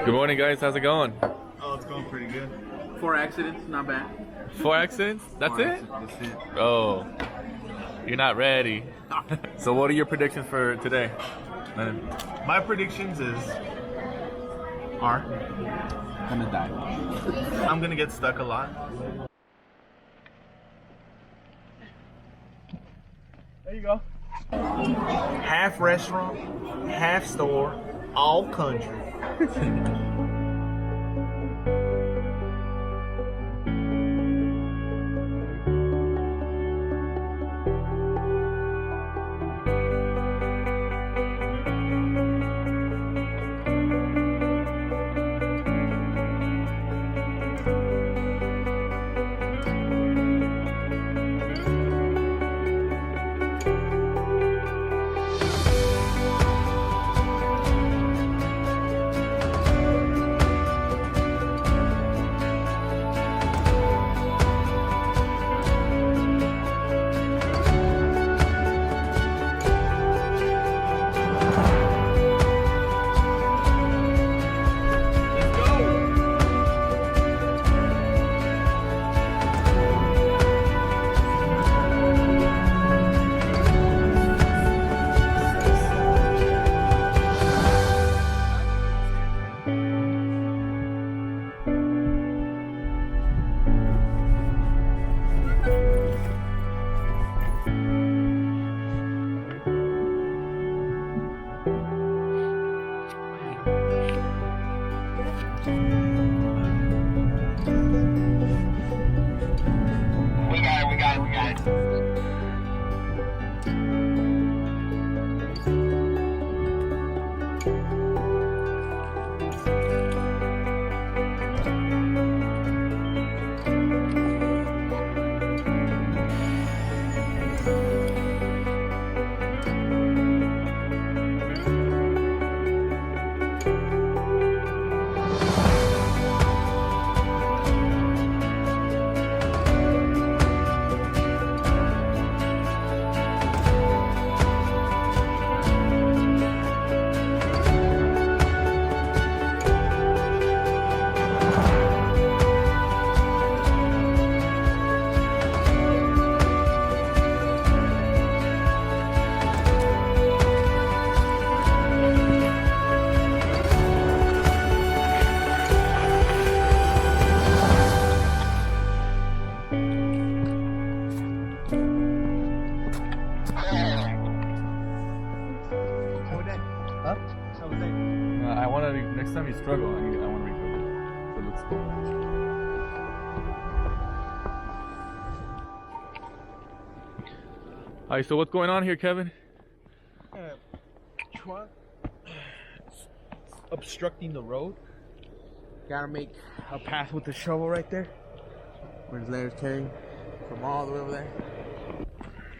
Good morning, guys. How's it going? Oh, it's going pretty good. 4 accidents, not bad. 4 accidents? That's it? That's it. Oh, you're not ready. So what are your predictions for today? My predictions is are Gonna die. I'm gonna get stuck a lot. There you go. Half restaurant, half store, all country. We got it. I want to, next time you struggle, I want to recover. So let's go. Alright, so what's going on here, Kevin? Truck obstructing the road. Gotta make a path with the shovel right there. Where the layers carrying from all the way over there.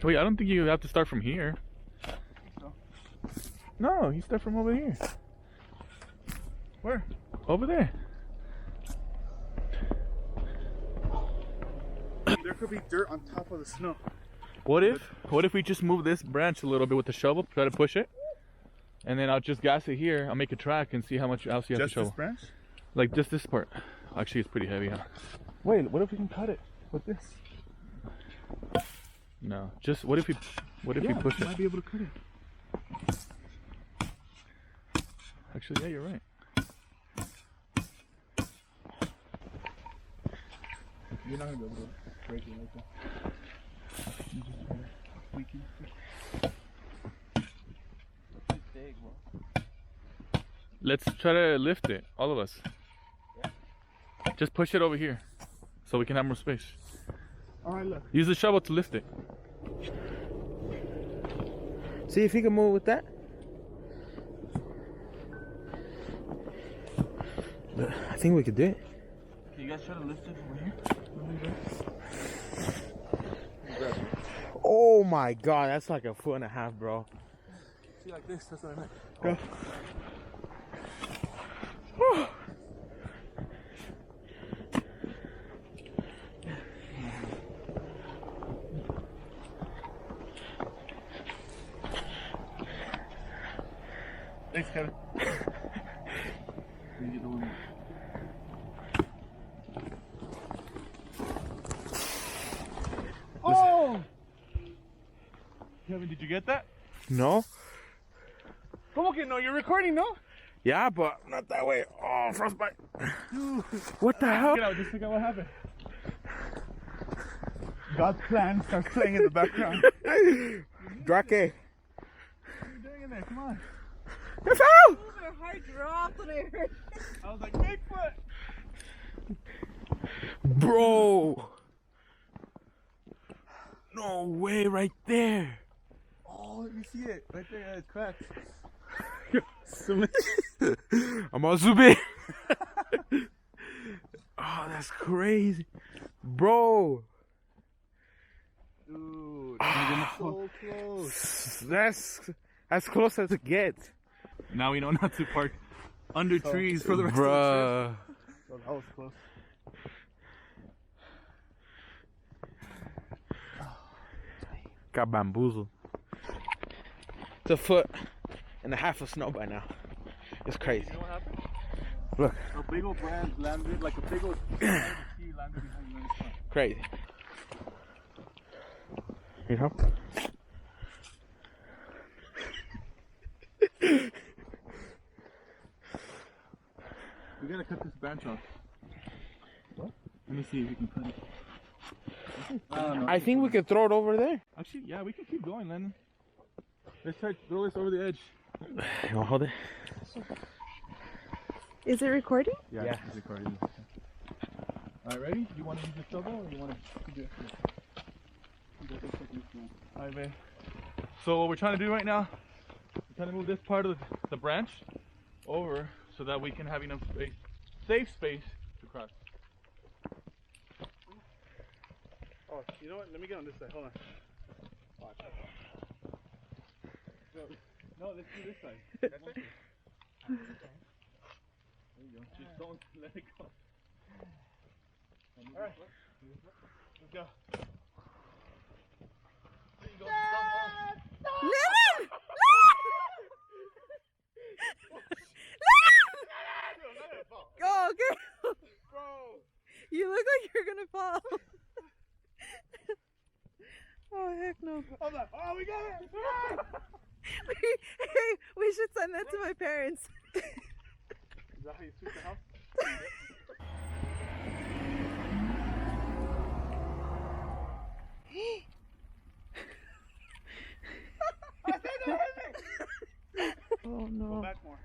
Wait, I don't think you have to start from here. No, you start from over here. Where? Over there. There could be dirt on top of the snow. What if we just move this branch a little bit with the shovel, try to push it, and then I'll just gas it here. I'll make a track and see how much else you have to shovel. Just this branch? Like just this part. Actually, it's pretty heavy, huh? Wait, what if we can cut it with this? No, just what if we push it? Might be able to cut it. Actually, yeah, you're right. You're not gonna be able to break it like that. You just gotta tweak it. Let's try to lift it, all of us. Yeah. Just push it over here, so we can have more space. All right, look. Use the shovel to lift it. See if you can move with that. I think we could do it. Can you guys try to lift it over here? Oh my god, that's like 1.5 feet, bro. See, like this, that's what I meant. Go. Thanks, Kevin. you get a little. Oh! Kevin, did you get that? No? ¿Cómo que no? You're recording, no? Yeah, but not that way. Oh, frostbite. Dude. What the hell? Check it out, just check out what happened. God's plan starts playing in the background. Drake. What are you doing in there? Come on. That's out! Their heart dropped when I heard. I was like, Bigfoot! Bro. No way, right there. Oh, you see it right there. It's cracked. I'm gonna zoom in. Oh, that's crazy. Bro. Dude, Oh, so close. that's as close as it gets. Now we know not to park under trees for the rest of the Bruh. So that was close. Got bamboozled. It's a foot and a half of snow by now. It's crazy. You know what happened? Look, A big old branch landed, like a big old tree landed behind you in the front. crazy. You know? We gotta cut this branch off. What? Let me see if we can cut it. I don't know. I think we could throw it over there. Actually, yeah, we can keep going, Lennon. Let's try to throw this over the edge. You wanna hold it? Is it recording? Yeah. It's recording. Alright, ready? You want to use the shovel or you want to do it? Alright, babe. So what we're trying to do right now, we're trying to move this part of the branch over so that we can have enough space, safe space to cross. Oh, you know what? Let me get on this side. Hold on. Watch. No, let's do this side. There you go. Just don't let it go. Alright. Let's go. There you go. Lennon! Go, girl. Bro. You look like you're gonna fall. Oh, heck no. Hold on. Oh, we got it. Hey, we should send that to my parents. Is that how you sweep the house? Oh Go no. back more.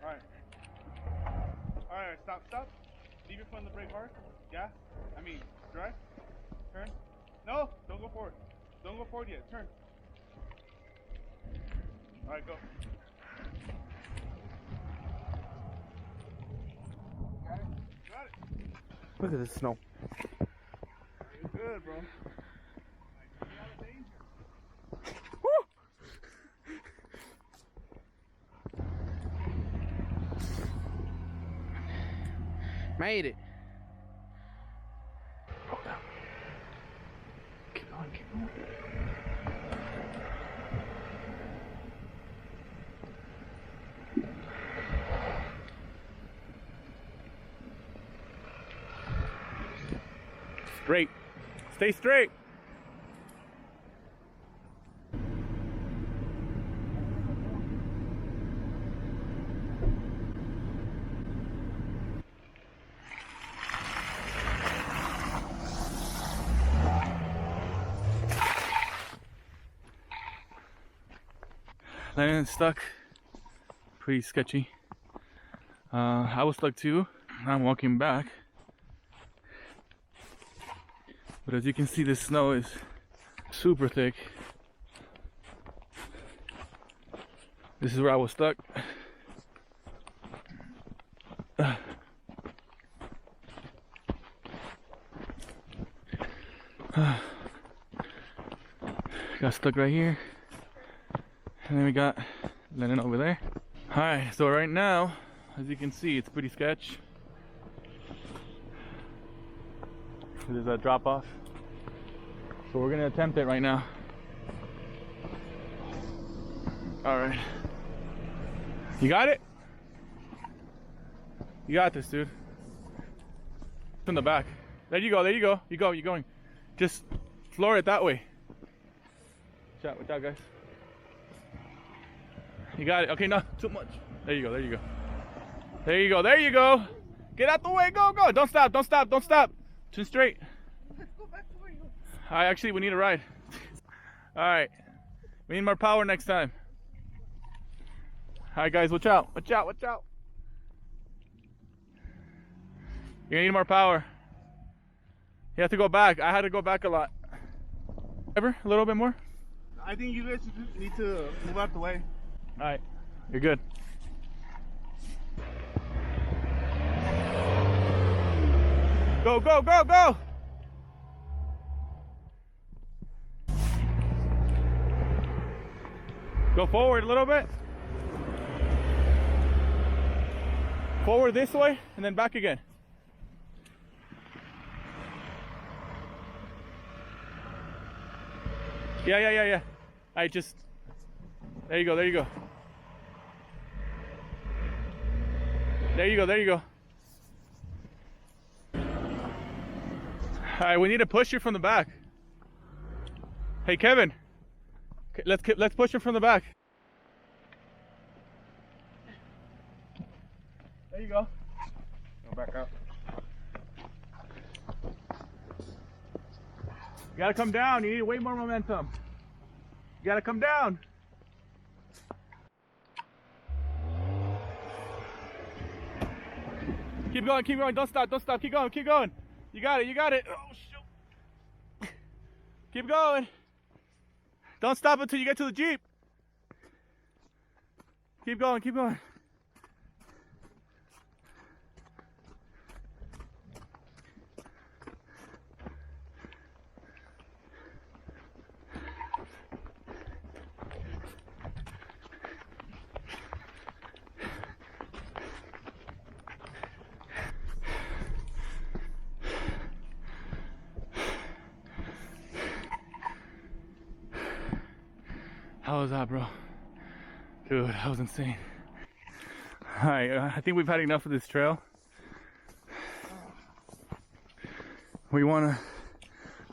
Alright. Alright, stop. Leave your foot on the brake hard. Gas. Drive. Turn. No, don't go forward. Don't go forward yet. Turn. Alright, go. Got it. Look at the snow. You're good, bro. Made it. Keep going, keep going. Straight. Stay straight. Landon's stuck. Pretty sketchy. I was stuck too. I'm walking back. But as you can see, the snow is super thick. This is where I was stuck. Got stuck right here. And then we got Lennon over there. Alright, so right now, as you can see, it's pretty sketch. There's a drop off. So we're gonna attempt it right now. All right. You got it? You got this, dude. It's in the back. There you go, there you go. You're going. Just floor it that way. Watch out, guys. You got it. Okay, no, too much. There you go, there you go. There you go, there you go. Get out the way, go, go. Don't stop, don't stop, don't stop. Turn straight. Go back to where you Actually, we need a ride. All right. We need more power next time. All right, guys, watch out, watch out, watch out. You're gonna need more power. You have to go back. I had to go back a lot. Ever? A little bit more? I think you guys need to move out the way. All right, you're good. Go, go, go, go! Go forward a little bit. Forward this way and then back again. Yeah. I just, there you go, there you go. There you go, there you go. All right, we need to push you from the back. Hey, Kevin, let's push her from the back. There you go. Go back up. You gotta come down. You need way more momentum. You gotta come down. Keep going, keep going. Don't stop, don't stop. Keep going, keep going. You got it, you got it. Oh, shoot. Keep going. Don't stop until you get to the Jeep. Keep going, keep going. How was that, bro? Dude, that was insane. Alright, I think we've had enough of this trail. We want to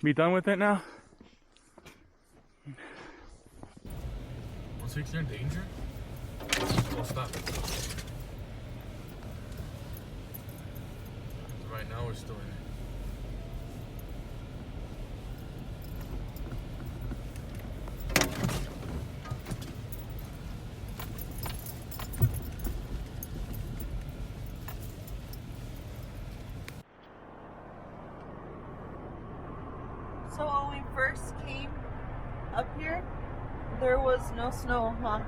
be done with it now. Once you're in danger, we'll stop. Right now, we're still in it. So when we first came up here, there was no snow, huh?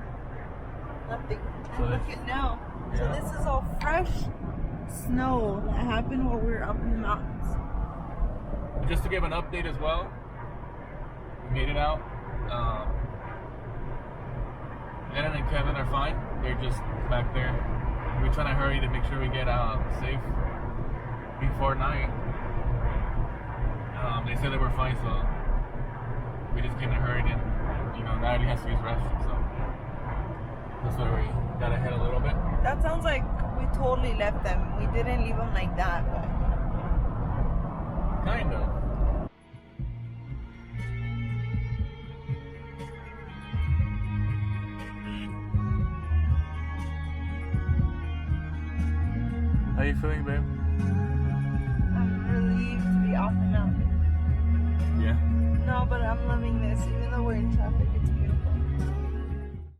Nothing. And look at now. Yeah. So this is all fresh snow that happened while we were up in the mountains. Just to give an update as well, we made it out. Lennon and Kevin are fine. They're just back there. We're trying to hurry to make sure we get safe before night. They said they were fine, so we just came in a hurry, and Natalie has to use restroom, so that's why we got ahead a little bit. That sounds like we totally left them. We didn't leave them like that, but Kind of. How you feeling, babe? I'm relieved to be off the mountain. Yeah. No, but I'm loving this. Even though we're in traffic, it's beautiful.